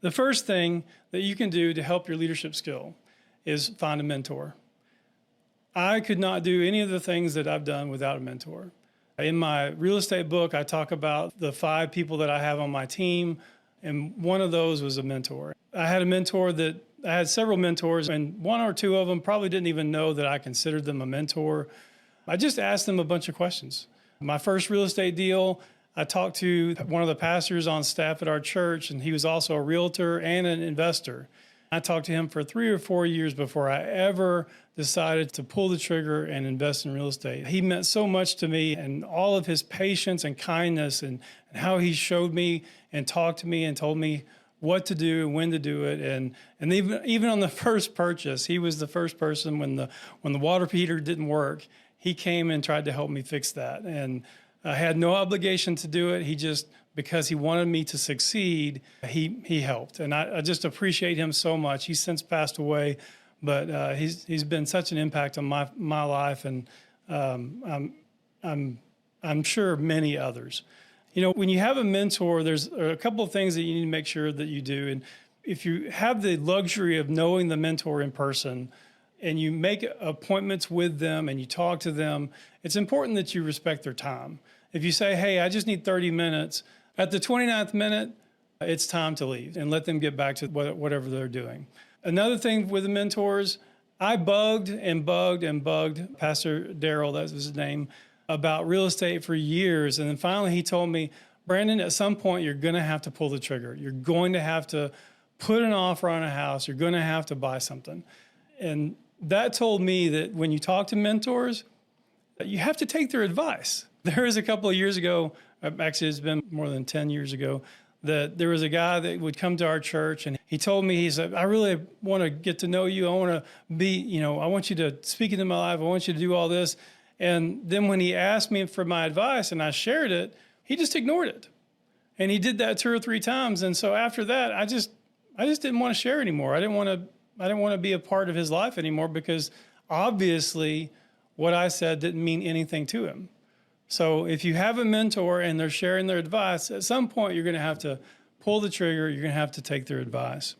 The first thing that you can do to help your leadership skill is find a mentor. I could not do any of the things that I've done without a mentor. In my real estate book, I talk about the 5 people that I have on my team, and one of those was a mentor. I had several mentors, and 1 or 2 of them probably didn't even know that I considered them a mentor. I just asked them a bunch of questions. My first real estate deal, I talked to one of the pastors on staff at our church, and he was also a realtor and an investor. I talked to him for 3 or 4 years before I ever decided to pull the trigger and invest in real estate. He meant so much to me, and all of his patience and kindness and how he showed me and talked to me and told me what to do and when to do it. And even on the first purchase, he was the first person when the water heater didn't work, he came and tried to help me fix that. And I had no obligation to do it. He just, because he wanted me to succeed, he helped. And I just appreciate him so much. He's since passed away, but he's been such an impact on my life, and I'm sure many others. You know, when you have a mentor, there's a couple of things that you need to make sure that you do. And if you have the luxury of knowing the mentor in person, and you make appointments with them and you talk to them, it's important that you respect their time. If you say, hey, I just need 30 minutes, at the 29th minute, it's time to leave and let them get back to whatever they're doing. Another thing with the mentors, I bugged and bugged and bugged Pastor Darrell, that was his name, about real estate for years. And then finally he told me, Brandon, at some point you're gonna have to pull the trigger. You're going to have to put an offer on a house. You're gonna have to buy something. And that told me that when you talk to mentors, you have to take their advice. There was a couple of years ago, actually it's been more than 10 years ago, that there was a guy that would come to our church, and he told me, he said, I really want to get to know you. I want to be, I want you to speak into my life. I want you to do all this. And then when he asked me for my advice and I shared it, he just ignored it. And he did that 2 or 3 times. And so after that, I just didn't want to share anymore. I didn't want to be a part of his life anymore, because obviously what I said didn't mean anything to him. So if you have a mentor and they're sharing their advice, at some point you're going to have to pull the trigger. You're going to have to take their advice.